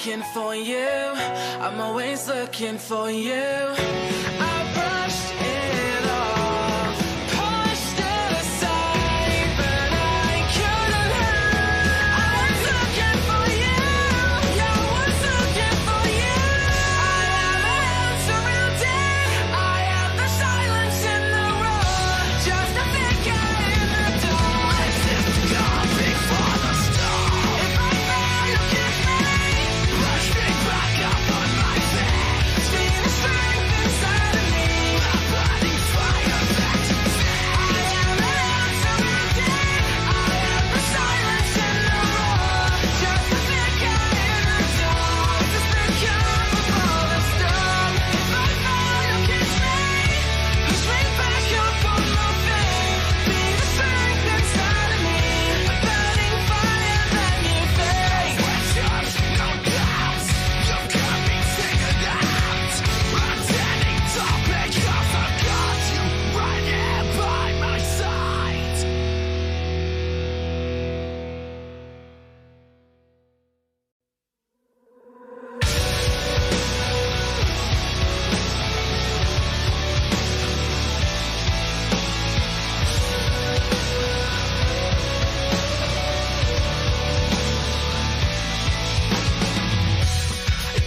looking for you. I'm always looking for you. I brushed it off, pushed it aside, but I couldn't help. I was looking for you. Yeah, I was looking for you. I have my hands surrounded. I have the silence in the room. Just a figure in the dark. This is coming for the storm. If I fall, you kiss me. Push me back up on my feet. See the strength inside of me. My body fire back to me. I have my hands surrounded. I have the silence in the room. Just a figure in the dark. Just a cure for the storm. If I fall, you kiss me. Push me back up on my feet. Be the strength inside of me. A burning fire that you face. When just no doubts, you've got me figured out. I'm standing tall because I've got you right here by my side.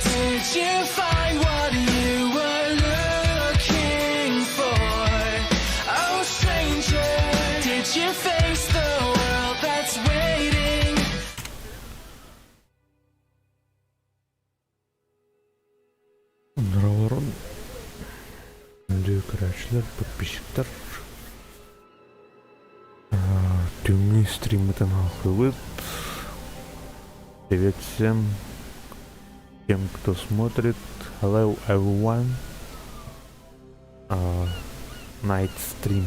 Did you find what you were looking for? Oh, stranger, did you face the world that's waiting? Здорово, көрәшілер, подписчиктер. Тюмный стрим это нахуй. Привет всем, тем, кто смотрит. Hello everyone. Night stream.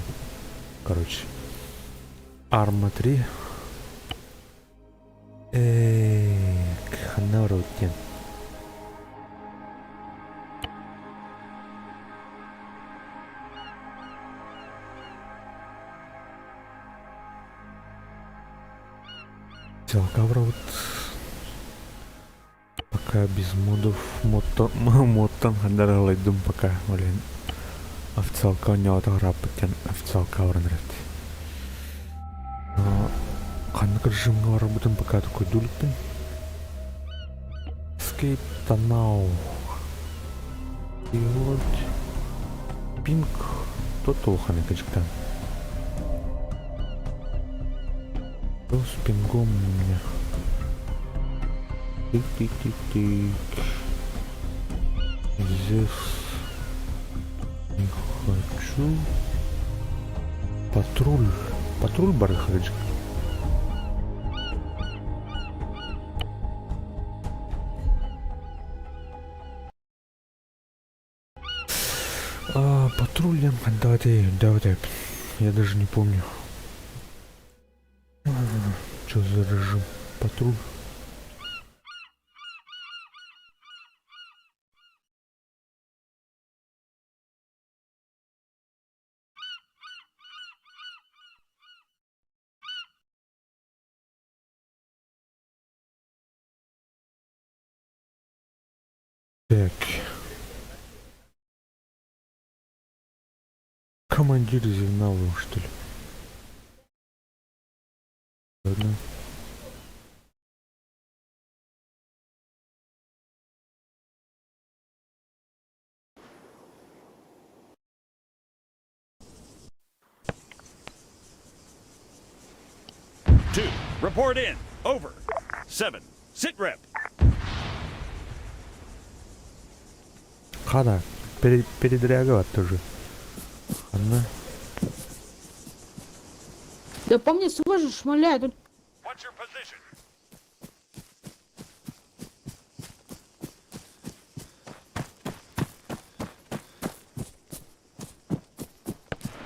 Короче. Арма 3. Ханарутин. Целковра вот пока без модов модтан хандаралайдым пока блин официалка не отграппен официалка вранрет канык режимға работаем пока такой дулиппен escape тонау и вот пинг тот толханы качктан. Что с пингом у меня? Тик-тик-тик-тик. Здесь не хочу. Патруль. Патруль барыхаджик. Патруль, давайте. Я даже не помню. Что за режим? Патруль. Так. Командир Зигналов, что ли? Ладно. Two, report in. Over. 7, sit rep. Хана, передреагировать тоже. Она. Да по мне сложишь, шмаляй, тут What's your position?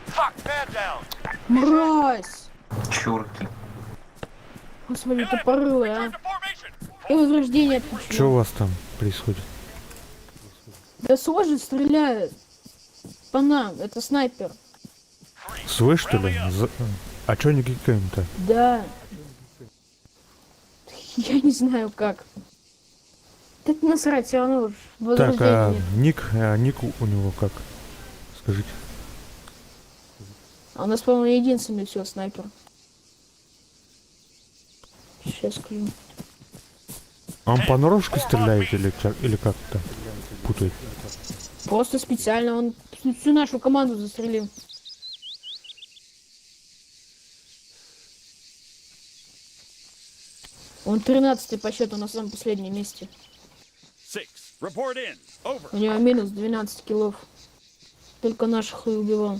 Fuck, man down. мразь. Чурки. Господи, тупорылый, а. To formation. И возрождение Что отключил. у вас там происходит? Да сложно стреляет. По нам, это снайпер. Свой, что ли? А чё не кикаем-то? Да. Я не знаю как. Так насрать, все равно Так, возрождение. ник у него как? Скажите. А у нас, по-моему, единственный все снайпер. Сейчас скажу. Он понарошку стреляет или как-то путает? Просто специально он всю нашу команду застрелил. Он 13-й по счету на самом последнем месте. 6. Report in. Over. У него минус 12 киллов. Только наших и убивал.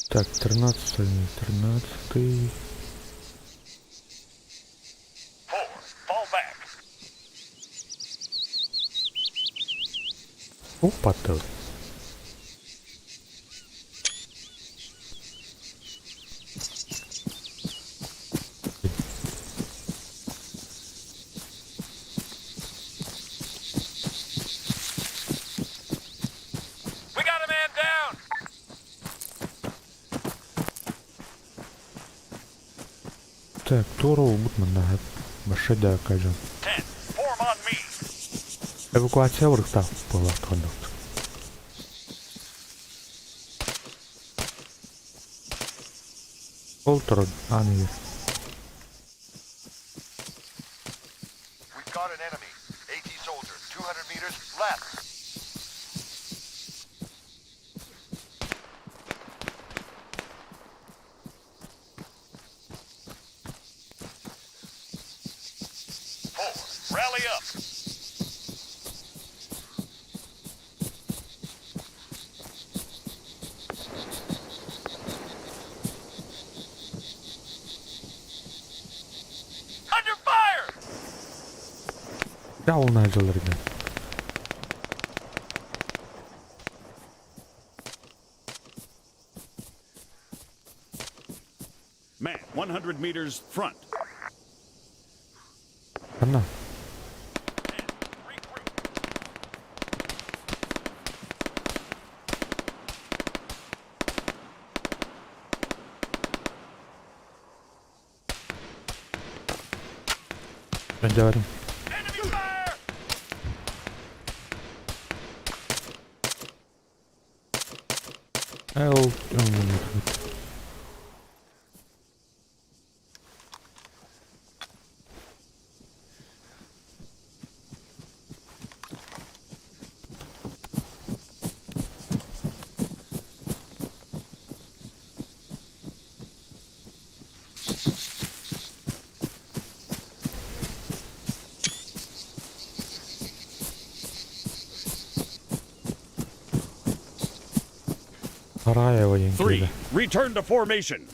Так, 13-й. 4. Fall back. Опа, ты. We got a man down. Так, Тору Бутман Башеда Кажан. 10. Form on me. Эвакуация врата была кондукт. Олтер, Анир. We've got an enemy. AT soldier, 200 meters left. Forward. Rally up. Under fire. Я улнайзал, ребят. Man, 100 meters front. Она. Regroup. Говорим. Enemy fire. Эл. Раева 3. Return to formation.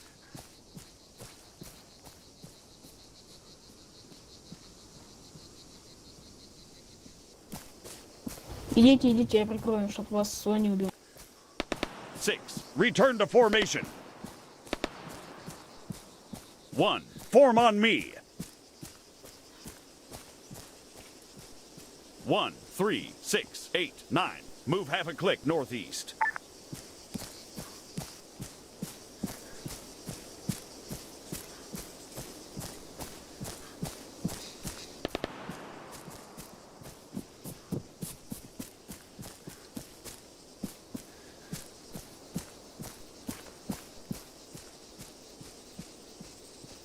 Идите, идите, я прикрою, чтоб вас свой не убил. 6. Return to formation. 1. Form on me. 1, 3, 6, 8, 9. Move half a click northeast.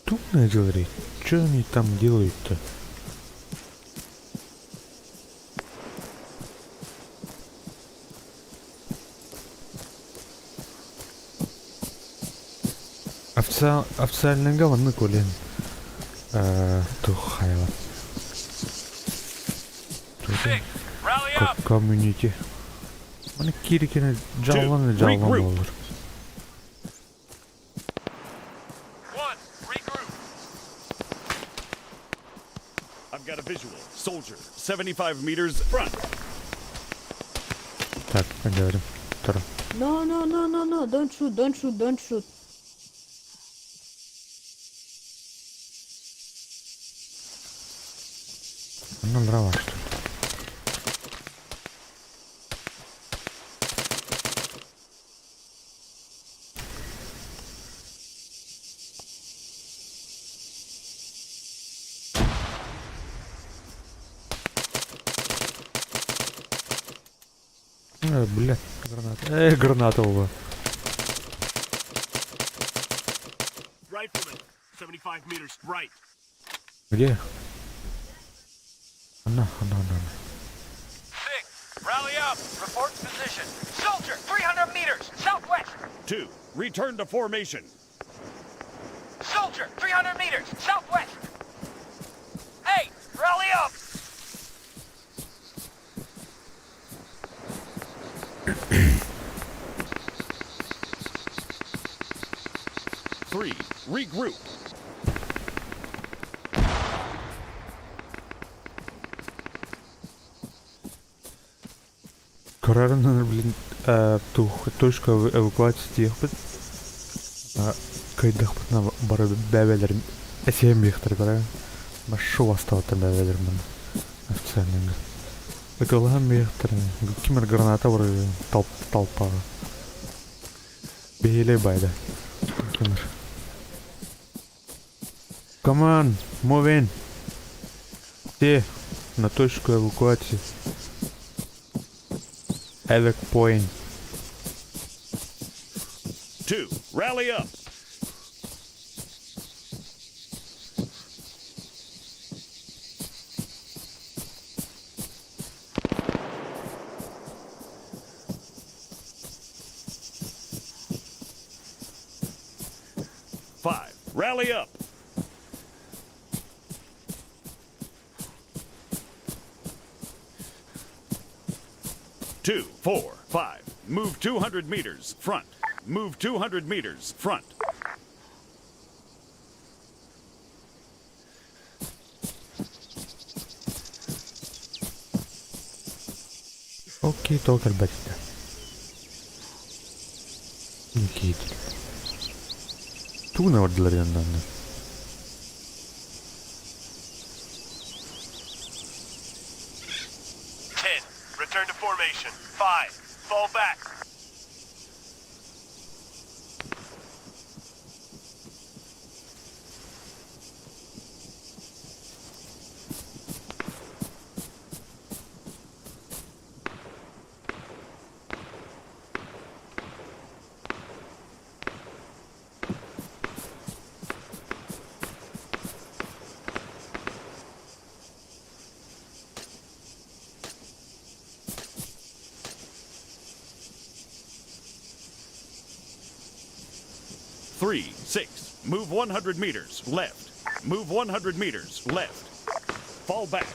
Тупно говорит. Что они там делают-то? Официальный говно, Колин. Тухайла. 6. Rally up. Комьюнити. Они кирикины джалваны regroup. болыр. 1. Regroup. I've got a visual. Soldier. 75 meters front. Так, говорим. Тора. No, no, no, no, no, don't shoot, don't shoot, don't shoot. Она дрова, что ли? Блядь, граната. Граната оба. Rifleman, 75 meters right. Где? Она. 6, rally up. Report position. Soldier, 300 meters southwest. 2. Return to formation. Soldier, 300 meters southwest. 8, rally up. Three. Regroup. Карарна, блин, точка эвакуации тиехпит. Кайдахпит на бары бәбелер. Әсем бихтер кара. Машу вастаута бәбелер мен. Официальный. Экалган бихтер. Кимер граната бар толпа. Бейлей байда. Кимер. Come on, move in. Те на точку эвакуации. Evac point. 2. Rally up. Five. Rally up. 2, 4, 5. Move 200 meters front. Move 200 meters front. Okey, talk about it. Okey. Tuna vardılar yandan da. Return to formation. 5, fall back. Three, 6. Move 100 meters left. Move 100 meters left. Fall back.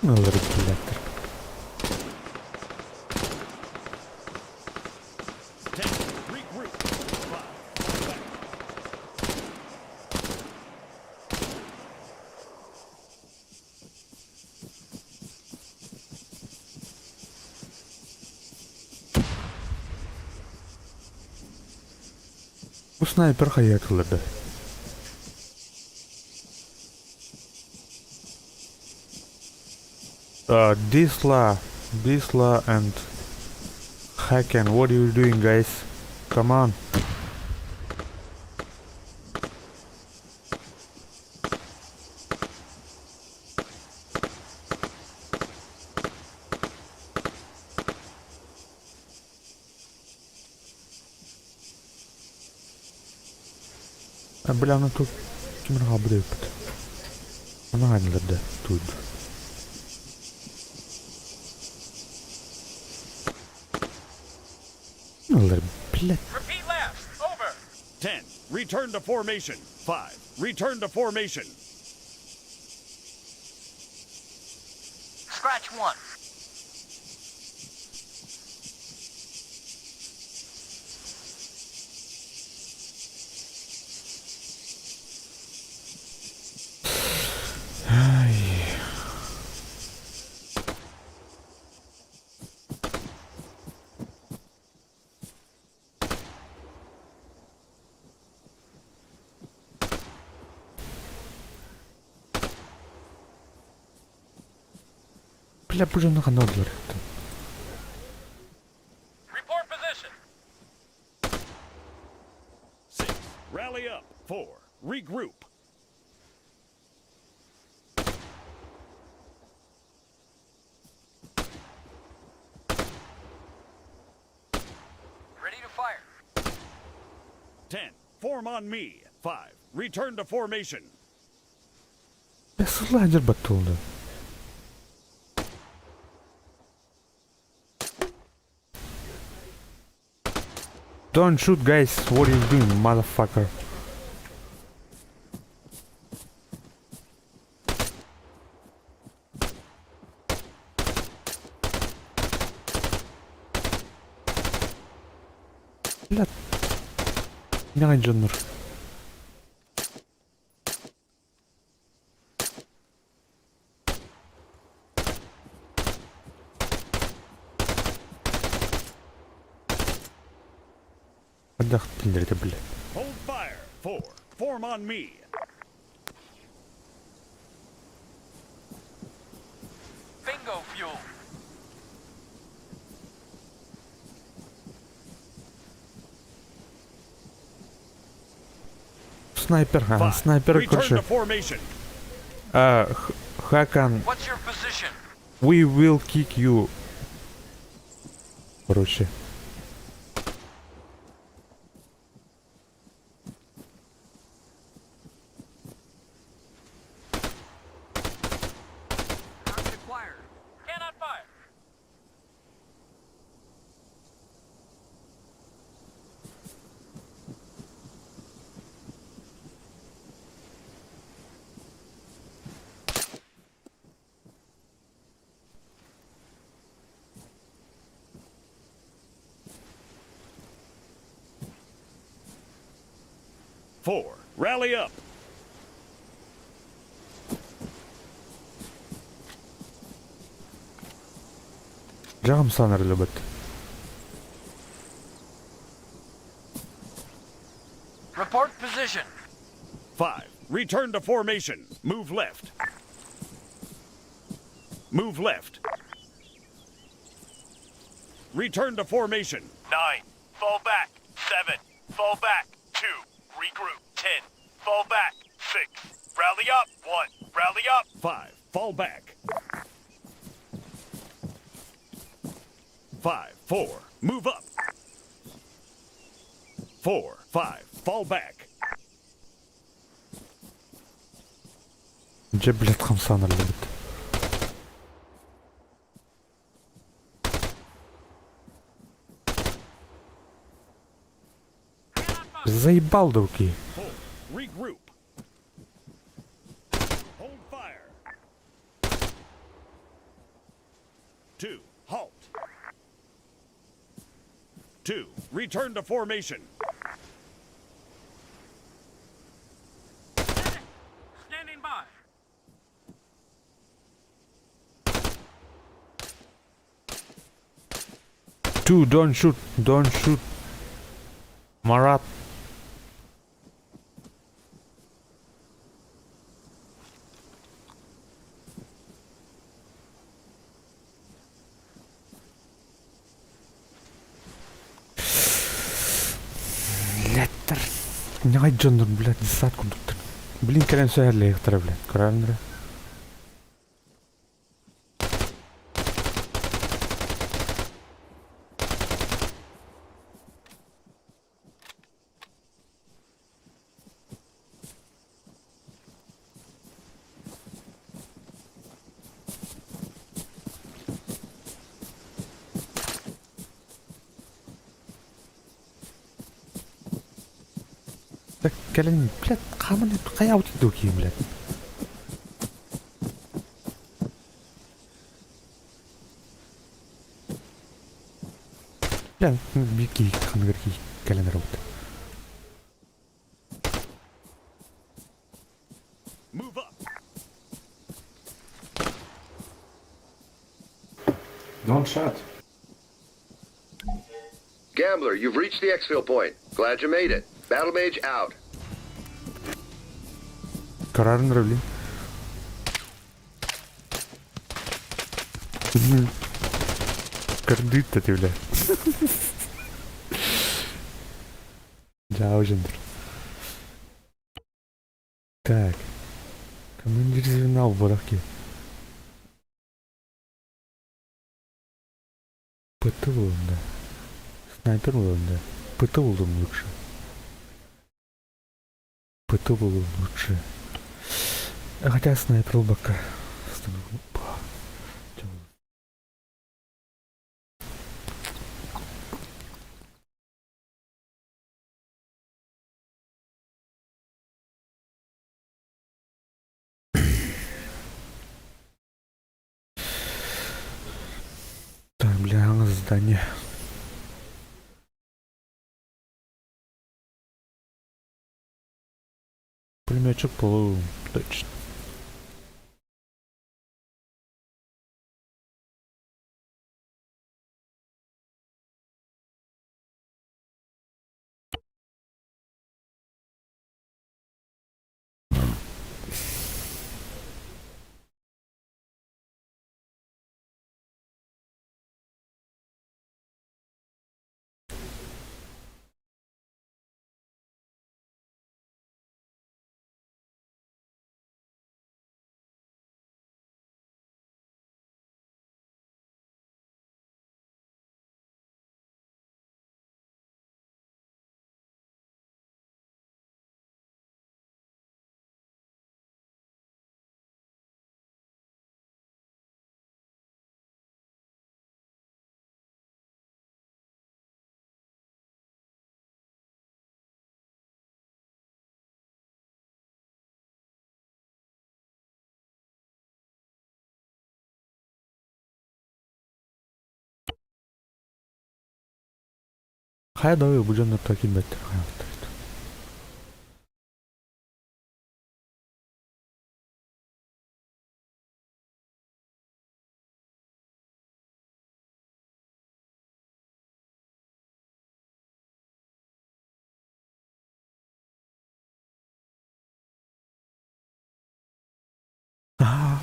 Alır bilettir. 10. Regroup. 5. Fall back. Bu sniper hayatılırdı. Disla and Haken, what are you doing, guys? Come on. Бля, ну тут кимрга брейпт. Она ганилerde тут. Алар, блядь. Repeat left. Over. 10. Return to formation. 5. Return to formation. Scratch 1. Бля, боже, на ганадlar. Report position. Rally up. 4. Regroup. Ready to fire. 10. Form on me. 5. Return to formation. Nasıl acil battı oldu? Don't shoot, guys. What are you doing, motherfucker? Блядь. Ne canlar. Hadi dinleri bile. Hold fire. 4. Form on me. Bingo fuel. Снайпер, 5. снайпер, Return короче. to formation. Хакан, What's your position? we will kick you. Короче. Target acquired. Cannot fire. Four. Rally up. Жагым санар любит. Report position. 5. Return to formation. Move left. Move left. Return to formation. 9. Fall back. 7. Fall back. 2. Regroup. 10. Fall back. 6. Rally up. 1. Rally up. 5. Fall back. 5. 4. Move up. 4. 5. Fall back. جيب لي خمسان اللعبت. Заебал, дуки. Hold. Regroup. Hold fire. 2. Halt. 2. Return to formation. Standing by. Two, don't shoot, don't shoot. Marat. Леттер. Нягай джондон, блядь, десятку доктор. Блин, кален сөйәрле яқтыра, блядь. Көрәліндірі. Так, кален, блядь, қамын қай аутиді өкейін, блядь. Блядь, бейкі қаны керкей кален работа. Move up. Don't shot. Gambler, you've reached the exfil point. Glad you made it. Battle Mage out. Kararın rövli. Кредит ти, блядь. Джао, жендер. Так. Командир звена в браке. ПТ buldum da. Снайпер buldum da. ПТ buldum лучше. ПТ buldum лучше. Хотя снайпер пока. Так, бля, здание. Пулеметчик полу, точно. Хай давай будем на такие беттер. А,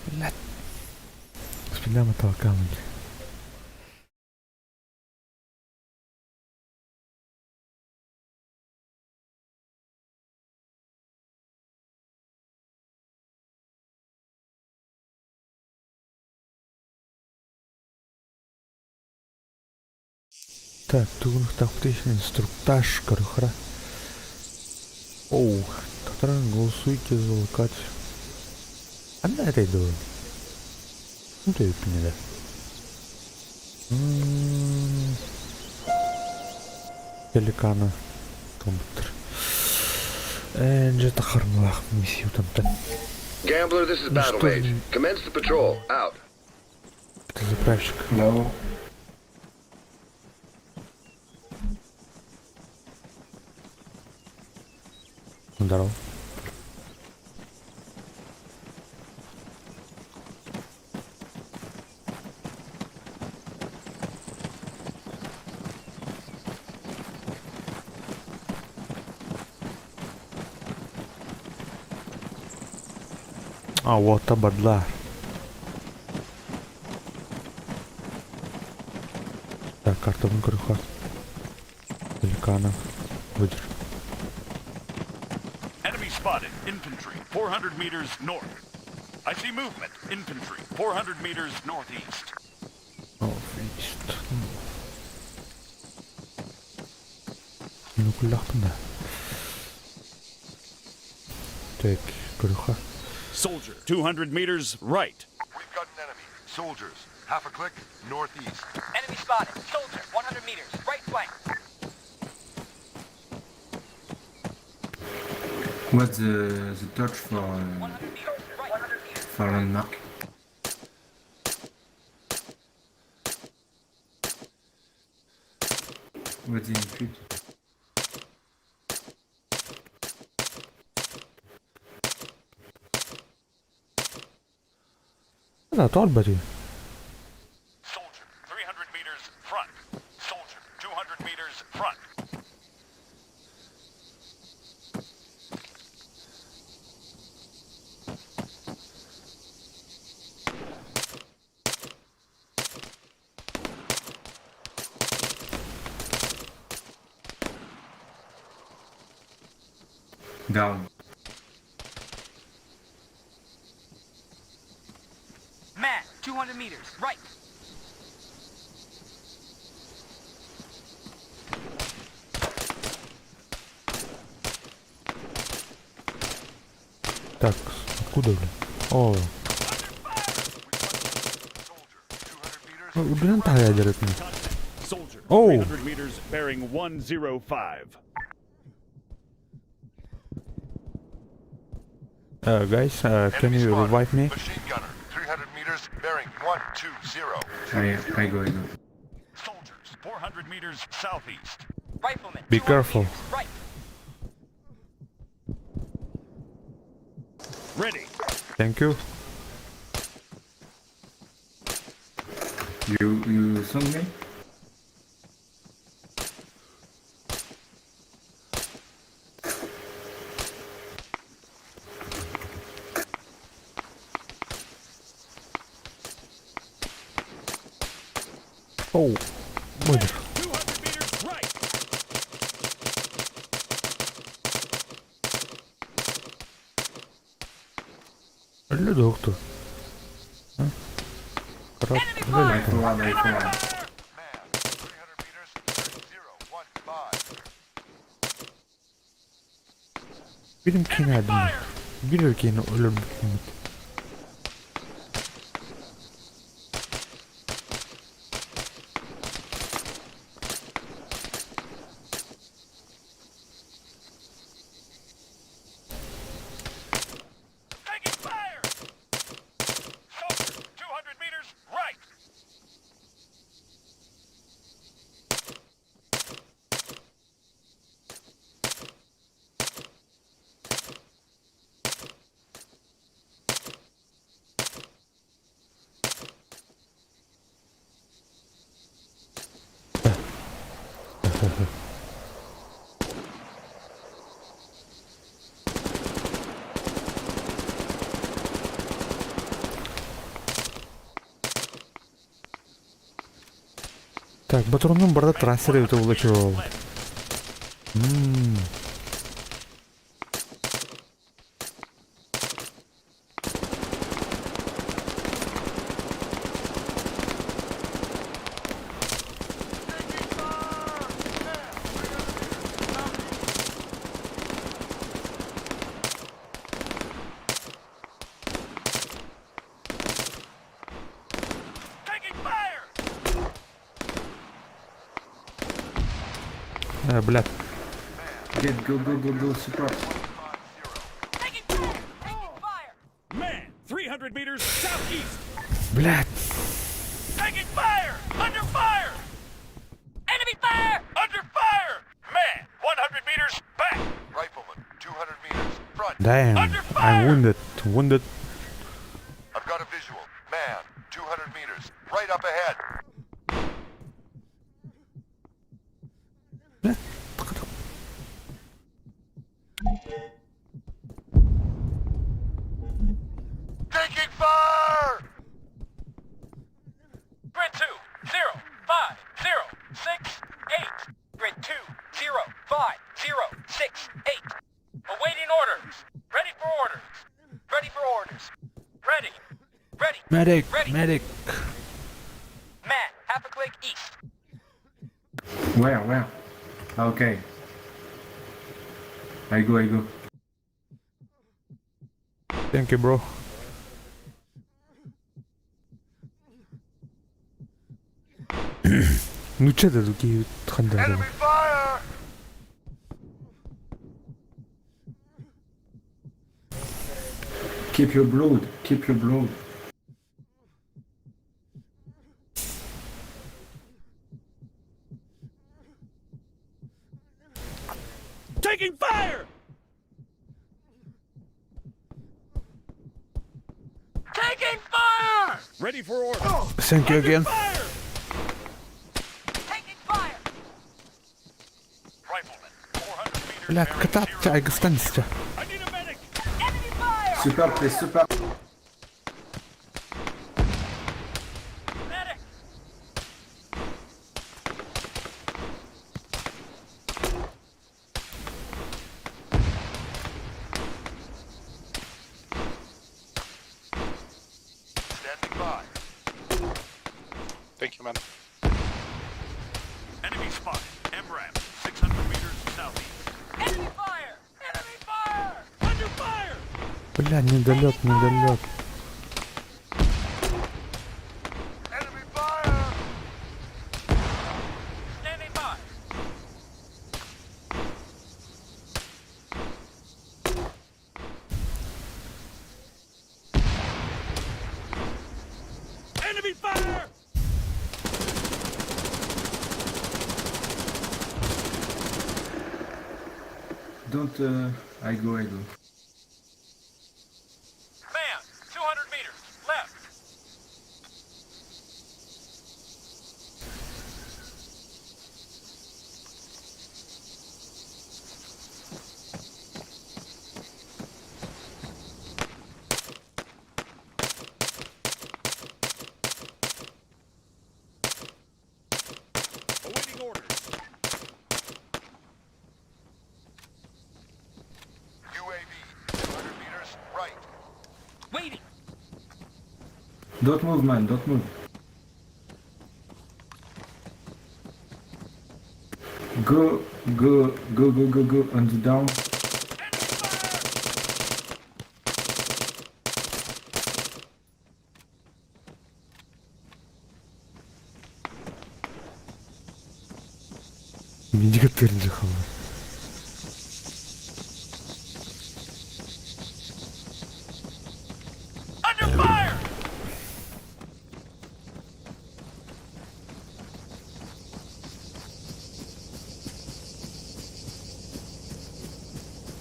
блядь. Спиляма толкаем. Так, тут у них тактичный инструктаж, корохра. Оу, тогда голосуйте за локацию. А на этой давай. Ну ты поняла. Пеликана. Компьютер. Где-то хармлах миссию там-то. Gambler, this is Battle Mage. Commence the patrol. Out. Это заправщик. No. Здорово. А вот бадла. Так, карта крыха. Пеликана. Выдержь. Enemy spotted. Infantry. 400 meters north. I see movement. Infantry. 400 meters northeast. О, финист. Ну, кулахпна. Так, крыха. Soldier. 200 meters right. We've got an enemy. Soldiers. Half a click, northeast. Enemy spotted. Soldier, 100 meters. Right flank. What's the touch for 100 meters. Right. 100 meters. landmark? What's the input? لا طول بدي. Soldier. 300 meters front. Soldier. 200 meters front. Down. Man, 200 meters. Right. Так, откуда, бля? О, блин, так я дерет мне. Soldier, Oh. 300 meters, bearing 105. Guys, can you revive me? Machine gunner, 300 meters, bearing 120. I go. Soldiers, 400 meters southeast. Rifleman. Be 200 careful. meters. Right. Ready. Thank you. You saw me? Оу, будешь. 200 meters right. Людок тут. А? Краб, I залетел. for one. Man, 300 meters, 015. Birim кинадым. Бир кини өлүм битмит. Taking fire! Soldier, 200 meters right! Так, батронун барда трассер өтө болчу. Taking fire! Блядь. Get go support. Taking fire. Taking fire. Man, 300 meters southeast. Блядь. Taking fire! Under fire! Enemy fire. Under fire! Man, 100 meters back! Rifleman, 200 meters, front. Damn. I'm wounded. Wounded. I've got a visual. Man, 200 meters, right up ahead. Taking fire! Grid 2, 0, 5, 0, 6, 8. Grid 2, 0, 5, 0, 6, 8. Awaiting orders. Ready for orders. Ready for orders. Ready. Ready. Medic. Ready. Medic. Man, half a click east. Where? Okay. I go. Thank you, bro. Ну че ты такие хандали? Enemy fire! Keep your blood. Taking fire! Taking fire! Ready for order. Thank you again. Fire! Taking fire. Rifleman, 400 meters. Блядь, bearing ката, 0. чай, останься. I need a medic. Enemy fire. Super, please, super. Medic. man. Enemy spotted. MRAP, 600 meters southeast. Enemy fire! Enemy fire! Under fire! Бля, недолет, недолет. Enemy fire! Standing by! Enemy fire! Don't, I go. Man, 200 meters, left. Awaiting orders. UAV, 200 meters, right. Waiting. Don't move, man, don't move. Go on the down. Индикаторын жахал. Under fire!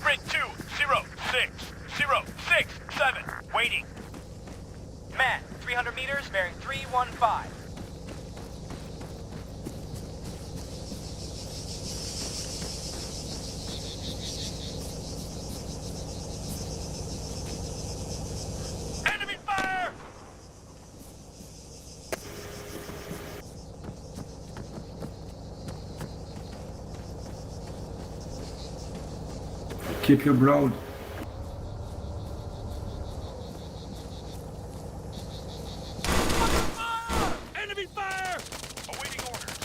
Grid 2-0-6-0-6-7. Waiting. Man, 300 meters, bearing 315. Enemy fire! Keep your broad. Enemy fire! Awaiting orders.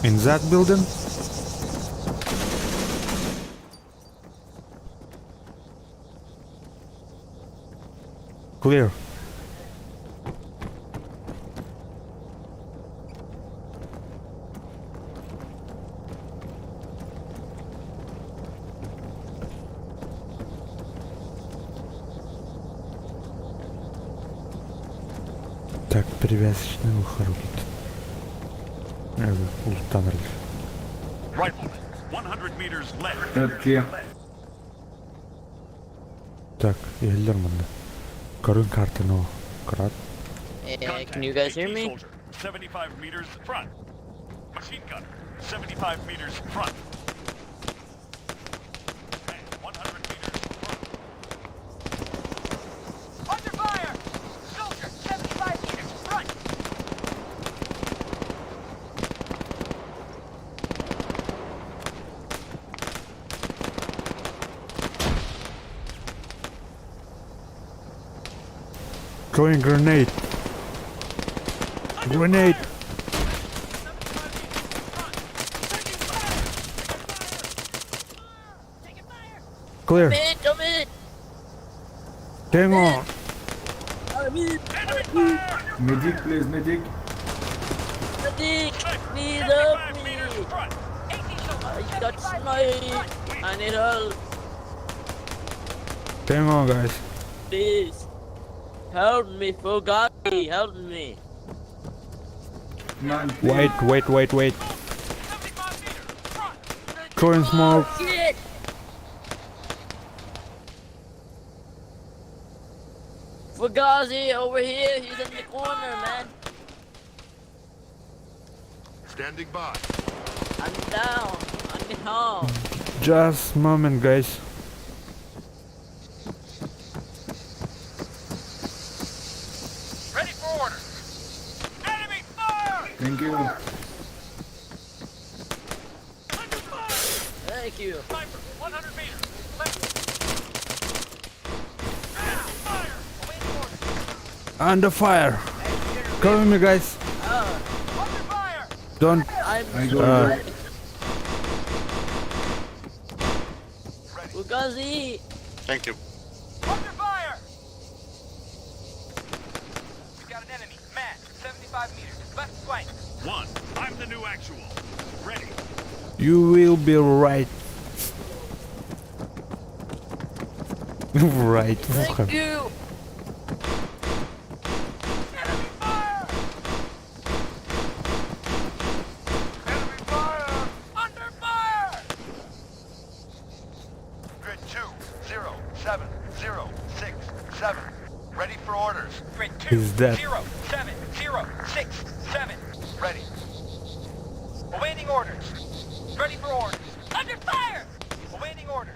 In that building? Clear. Так, перевязочный выход. Ултан Rifleman, 100 meters left. Clear. Так, елдер мында. Көрін картаны қырат. Can you guys hear me? Soldier, 75 meters front. Machine gunner, 75 meters front. Man, 100 meters front. Under fire! Soldier, 75 meters, front! Throwing grenade. Grenade. Clear. Come in! Hang on. Medic, please, medic. Medic! Please 75 help me! meters front. I got sniped! I need help! Hang on, guys. Please! Help me, Fogati! Help me! Man, please. Wait. 75 meters, front! Throwing smoke. Shit! Fugazi, over here! He's in the corner, man! Standing by. I'm down! I need help! Just a moment, guys. Ready for orders! Enemy fire! you. Sniper, 100 meters. Left. Fire! Awaiting orders. Under fire. Cover me, guys. Under fire! Don't. I go. Fugazi! Thank you. Under fire! We've got an enemy. Man, 75 meters. Left flank. 1. I'm the new actual. Ready. You will be right. Right. Thank you! Enemy fire! Enemy fire! Under fire! Grid 2, 0, 7, 0, 6, 7. Ready for orders. Grid 2, Is that- 0, 7, 0, 6, 7. Ready. Awaiting orders. Ready for orders. Under fire! Awaiting orders.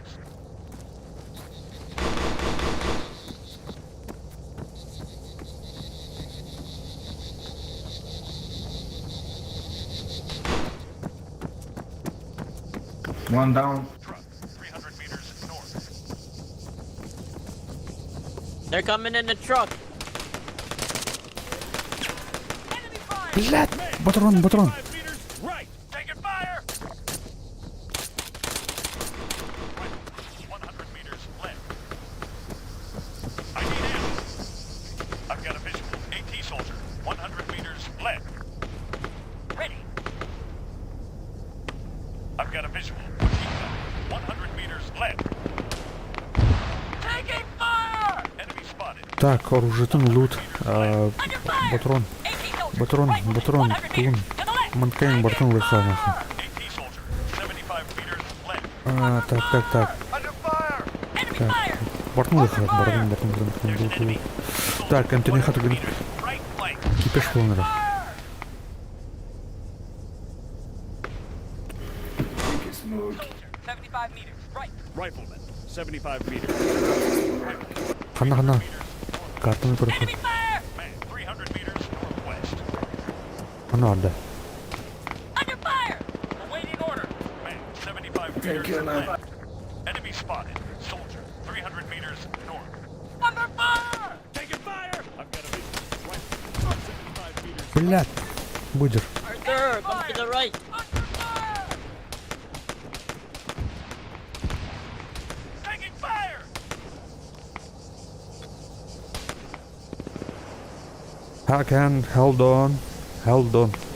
One down. Truck, 300 meters north. They're coming in the truck. Enemy fire! Блядь, патрон, патрон. 5 meters right. Taking fire. Right. 100 meters left. I need ammo. I've got a visual. AT soldier. 100 meters left. Ready. I've got a visual. Machine gun. 100 meters left. Taking fire! Enemy spotted. Так, оружийтын лут. Under fire! Патрон. AT soldier. Патрон, Right. патрон. 100 Тун. meters. To the left. Манкейн, бартын лыха, нахуй. AT soldier. 75 meters left. Так. Under fire! Enemy Так. fire! Бартын лыха, бартын. Так, Антони хатыгын. Right flank. Кипеш болнара. Smoke. 75 meters. Right. Rifleman. 75 meters. Хана. Картаны көрсөт. Enemy fire! Man, 300 meters northwest. Аны алды. Under fire! Awaiting order. Man, 75 Thank meters you, man. left. Enemy spotted. Soldier, 300 meters north. Under fire! Taking fire! I've got a visual. Right. 75 meters. Блядь. Будер. Arthur, come to the right. Under fire! Taking fire! Hakan, hold on.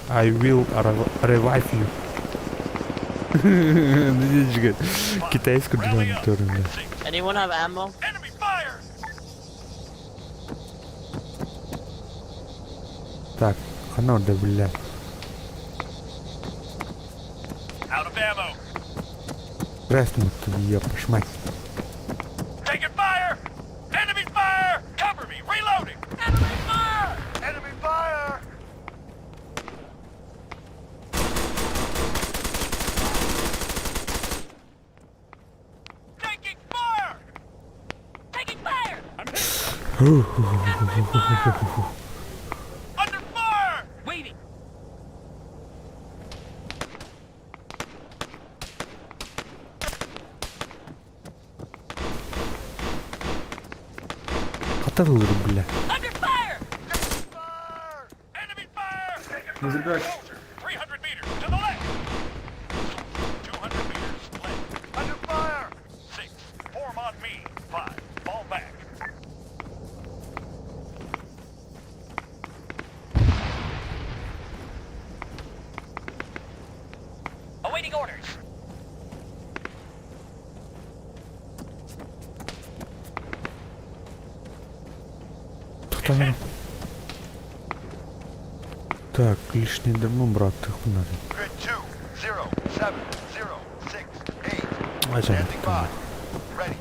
I will revive you. Китайскую джантору. Anyone have ammo? Enemy fire! Так, хана да, блядь. Out of ammo. Краснут, ёпаш мать. Taking fire! Enemy fire! Cover me! Reloading! Enemy fire! Enemy fire! Taking fire! Taking fire! I'm hit. Enemy fire! Under fire! Waiting. Хаталыр, бля. Under fire! Enemy fire! Назад back. 300 meters to the left. 200 meters left. Under fire! 6. Form on me. 5. Fall back. Awaiting orders. Тутан. Так, лишний дымом, брат, ты хуй Grid 2, 0, 7, 0, 6, 8. надо. Standing by. Ready.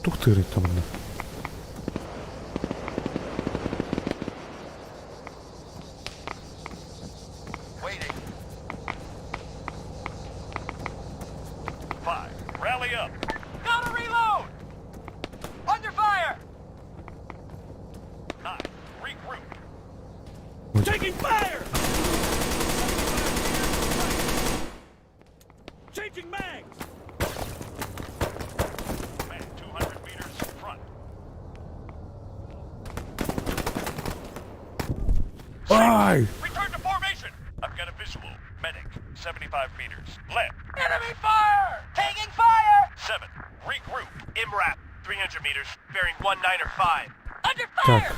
Тухтыры там, да. Waiting. Rally up. Gotta reload! Under fire! 9. Regroup. Taking fire! Changing mags. Man, 200 meters front. Ай! Return to formation. I've got a visual. Medic. 75 meters left. Enemy fire! Taking fire! 7. Regroup. MRAP, 300 meters, bearing 195. Under fire! Так.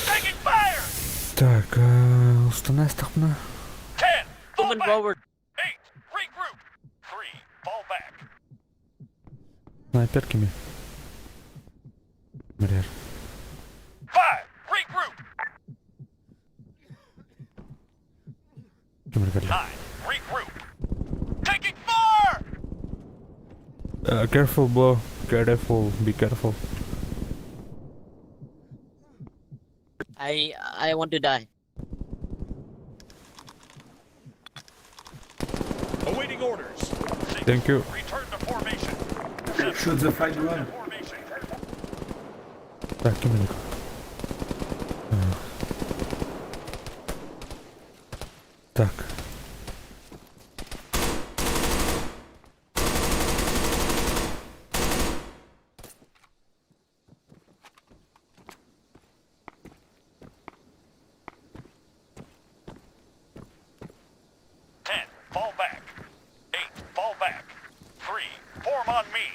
Taking fire! Так, установка. 10. Fall Moving back. forward. 8. Regroup. 3. Fall back. Снайперками. Бля. 5. Regroup. Кем регали? 9. Regroup. Taking fire! Careful, bro. Careful. Be careful. I want to die. Awaiting orders. 6. Thank you. Return to formation. Shoot the fight one. Formation. Так, кем регали? Так. Fall back. 8. Fall back. 3. Form on me.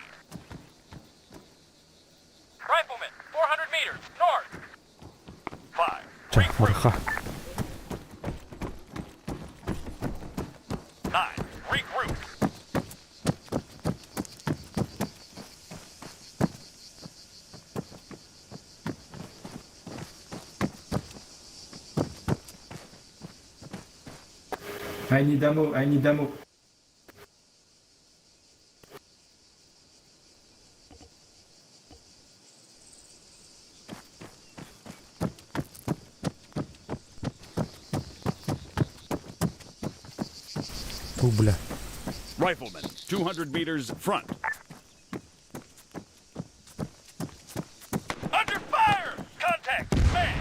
Rifleman, 400 meters, north. 5. Так, враха. 9. Regroup. I need ammo, I need ammo. Фу, бля. Rifleman, 200 meters front. Under fire! Contact, man!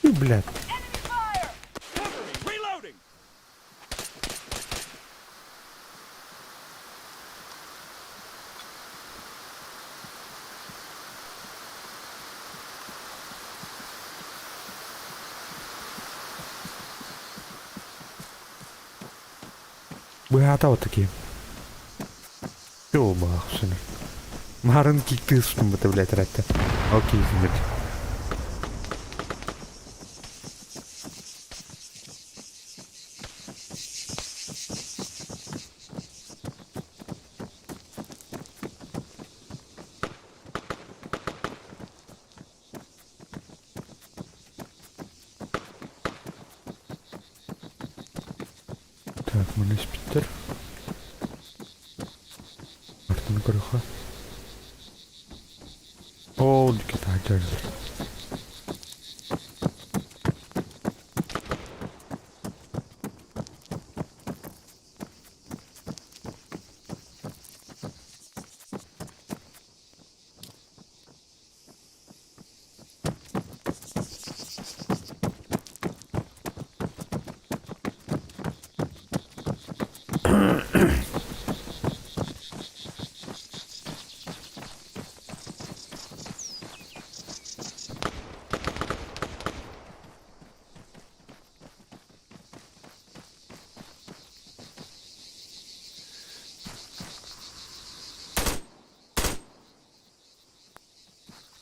Фу, бля. Reloading! Багато от такі. Йо, бахшини. Маранки киснути, блядь, ретте. Окей, смерть. Так, мене спітер. Мартин Короха. О, дикіта, джерзер.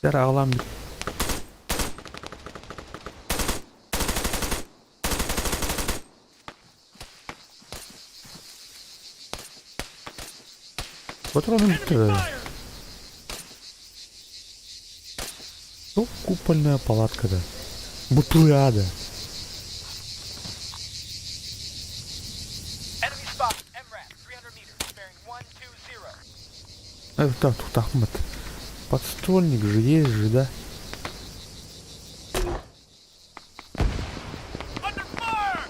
Зараз алам. Патрони. Ну, купольная палатка, да. Бутуяда. Enemy spot. MRAP. 300 meters. Bearing 120. Это да, тут Ахмед. Подствольник же есть же, да? Under fire!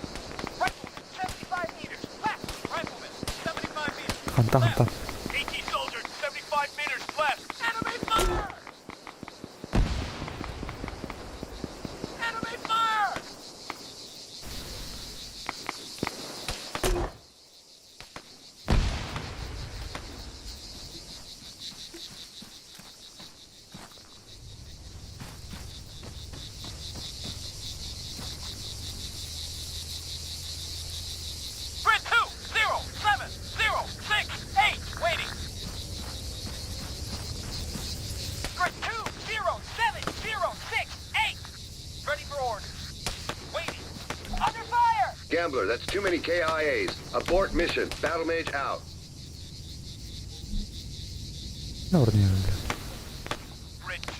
Rifleman. 75 meters. Left. Rifleman. 75 meters. Ханта. AT soldier, 75 meters left. Enemy fire! Enemy fire! Grid 2, 0, 7, 0, 6, 8, waiting. Grid 2, 0, 7, 0, 6, 8. Ready for orders. Waiting. Under fire! Gambler, that's too many KIAs. Abort mission. Battle mage out. Dobra, nie wiem. Grid 2,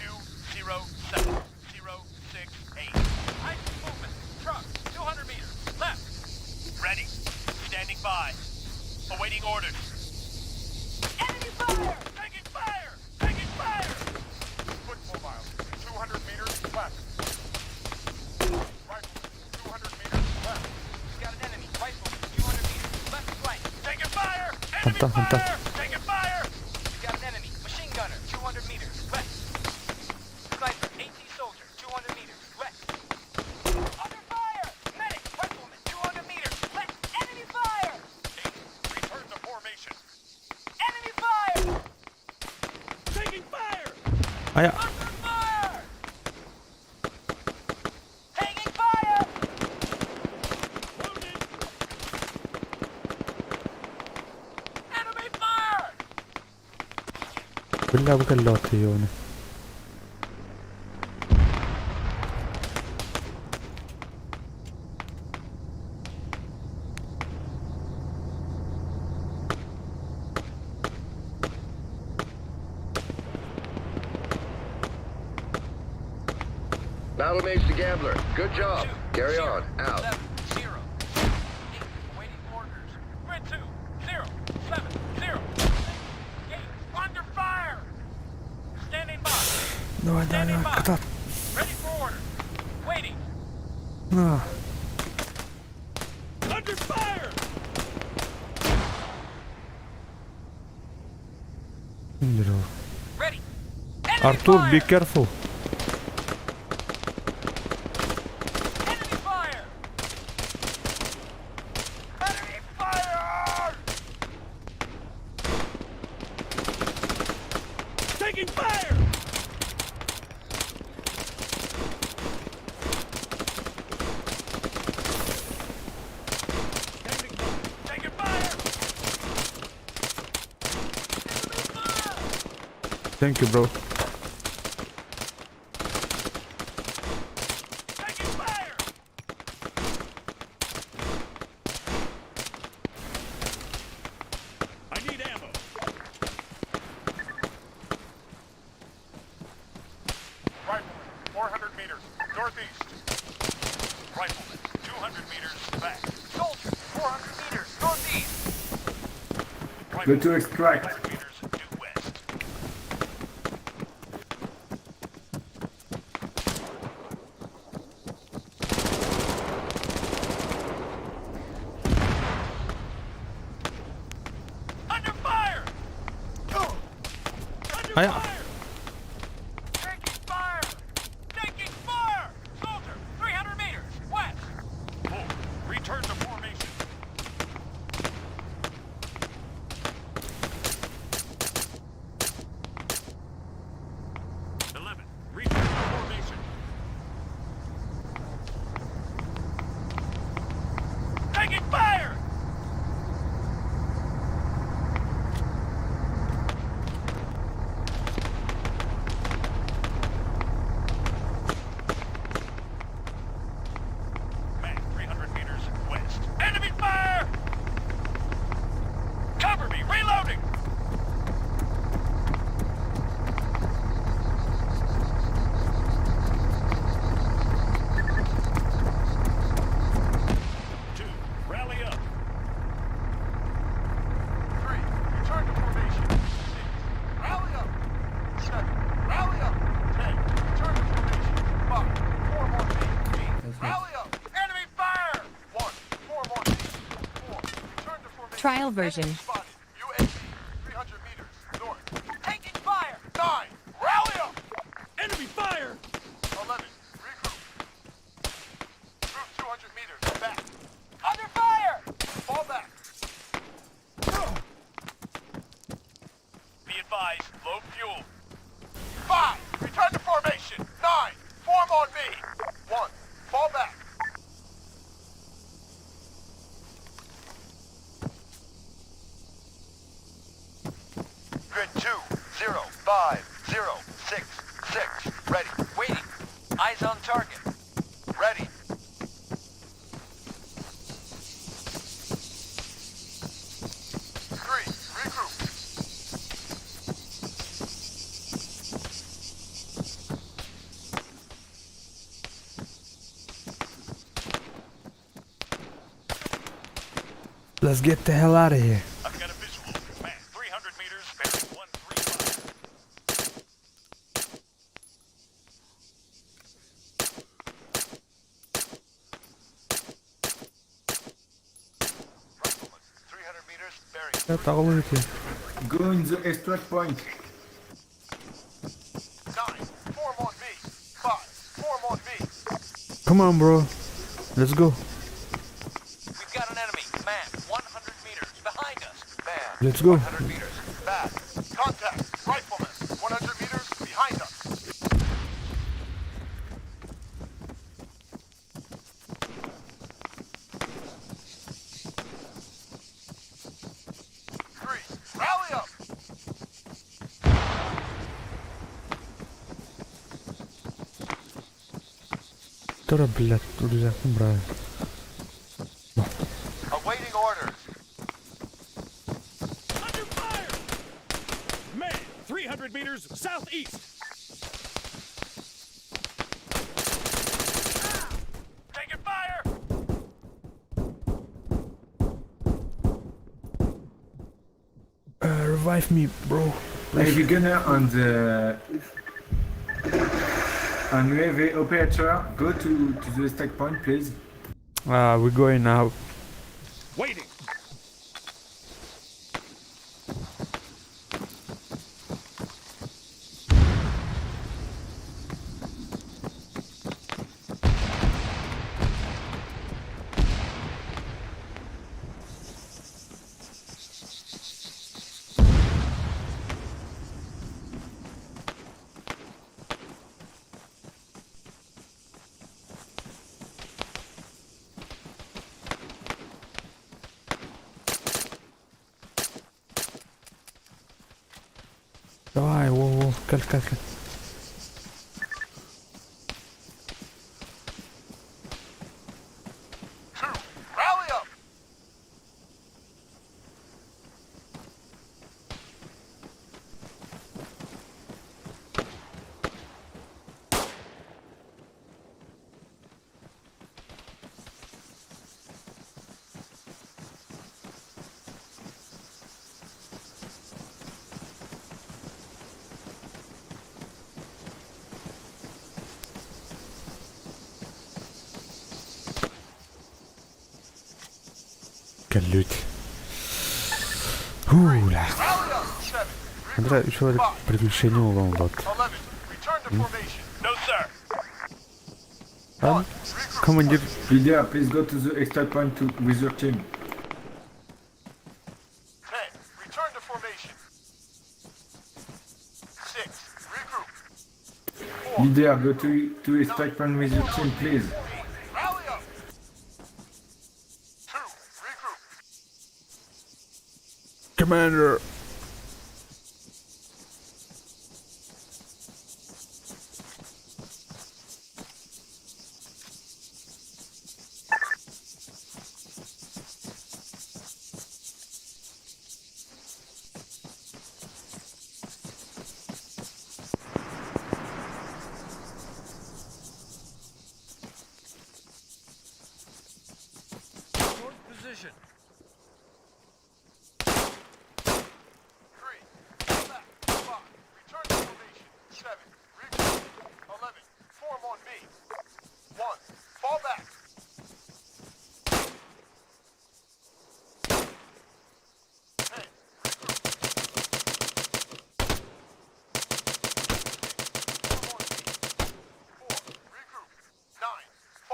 0, 7, 0, 6, 8. Ice movement. Truck. 200 meters. Left. Ready. Standing by. Awaiting orders. Enemy fire! Taking fire! Taking fire! Quick mobile. 200 meters left. Rifle. 200 meters left. We got an enemy. Rifle. 200 meters. Left flank. Taking fire! Enemy Hunter. fire! Taking fire! We got an enemy. Machine gunner. 200 meters. West. Sniper. AT soldier. 200 meters. West. Under fire! Medic. Rifleman. 200 meters. Left. Enemy fire! Return to formation. Enemy fire! Taking fire! A ja... Under fire! Taking fire! Wounded! Enemy fire! بالله بك اللوت يوني. Battle mage to Gambler. Good job. Carry on. Out. 7, 0, 8. Awaiting orders. Grid 2, 0, 7, 0, 6, 8. Under fire! Standing by. Давай, давай, Standing давай, by. катат. Ready for orders. Waiting. На. Under fire! Здорово. Ready. Enemy Артур, fire! be careful. Enemy fire! Enemy fire! Taking fire! Taking fire! Thank you, bro. Taking fire! I need ammo. Rifleman, 400 meters, northeast. Rifleman, 200 meters back. Soldier, 400 meters, northeast. Go to extract. 100 meters due west. Under fire! Under А я... fire! Taking fire! Taking fire! Soldier, 300 meters west. Move. Return to formation. Return to formation. Taking fire! Trial version. Spotted. UAV, 300 meters, north. Taking fire! 9, rally up! Enemy fire! 11, regroup. Group 200 meters, back. Under fire! Fall back. Be advised, low fuel. 5, return to formation. 9, form on me. 1, fall back. Grid 2, 0, 5, 0, 6, 6. Ready. Waiting. Eyes on target. Ready. Three, regroup. Let's get the hell out of here. I've got a visual. Man, 300 meters, bearing 135. Rifleman, 300 meters, bearing. Я тағылы екен. Go in the extract point. 9, form on me. 5, form on me. Come on, bro. Let's go. We've got an enemy. Man, 100 meters. Behind us. Man, Let's go. 100 meters, back. Contact, rifleman, 100 meters, behind us. Three, rally up. ترى блядь, рюкзаком брать. Awaiting orders. Under fire! Man, 300 meters southeast. Taking fire! Revive me, bro. Heavy gunner on the UAV operator. Go to the stack point, please. We're going now. Waiting. Давай, во, каль. 2, rally up. Колють. Уля. Rally up. 7, Андре, еще приключение улом вот. 11, return to formation. No, sir. Командир, Leader, please go to the extract point with your team. 10, return to formation. 6, regroup. 4, Leader, go to extract point with your team, please. rally up. 2, regroup. Commander. Position.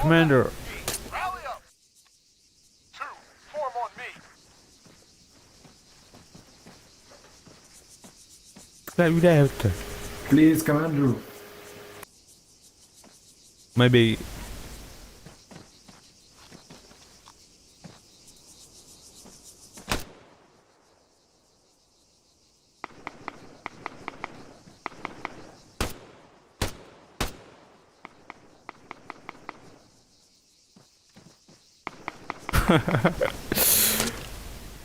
Commander. Rally up. 2, form on me. لا ولا هبته. Please, Commander. Maybe.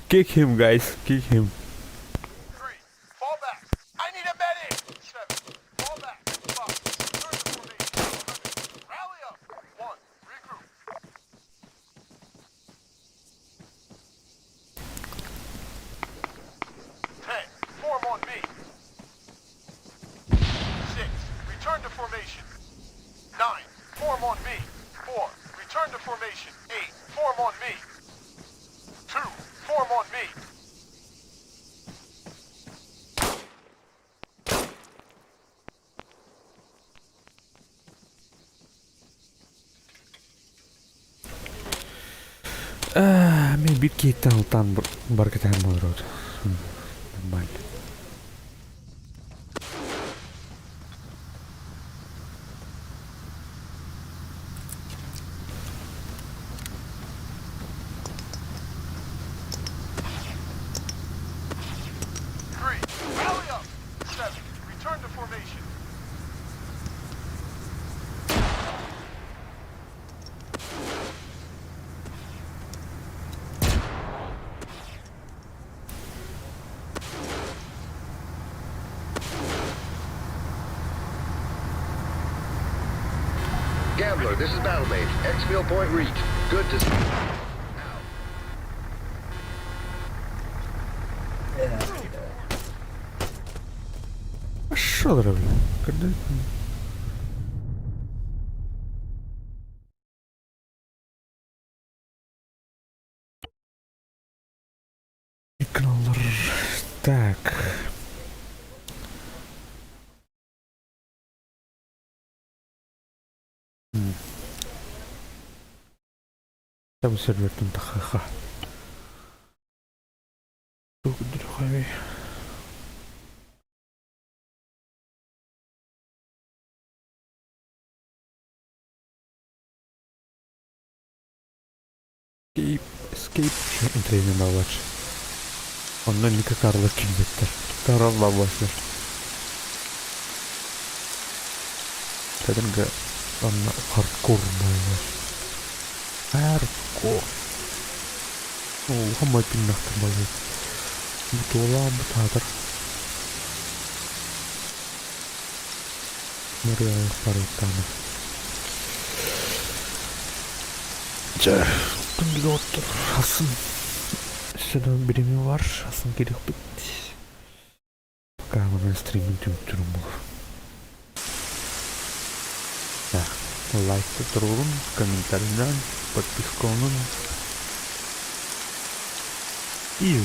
Kick him, guys. Kick him. 3, fall back. I need a medic. 7, fall back. 5, turn to formation. 11, rally up. 1, regroup. 10, form on me. 6, return to formation. 9, form on me. 4, return to formation. 8, form on me. 2, form on me. Maybe kita hutan berkaitan menurut. Normal. Rally up. 7, return to formation. Gambler, this is Battle Mage. Exfil point reached. Good to see. Что дорогой? Когда? Экранлар. Так. Там сервер там ха-ха. Дорогой. Escape. Entrei na watch. Ondan ne kadar da kimlikler. Karanlığa başlar. Dedim ki onunla hardcore baylar. Hardcore. Hamma pinnaktır baylar. Bu dolan bu tadır. Nereye ayaklar yıkanır. Şimdi otur. Asın. Şuradan birimi var. Asın gerek bitti. Bakalım stream'in tüm durumu. Ya, like turun, komentardan, подписку. И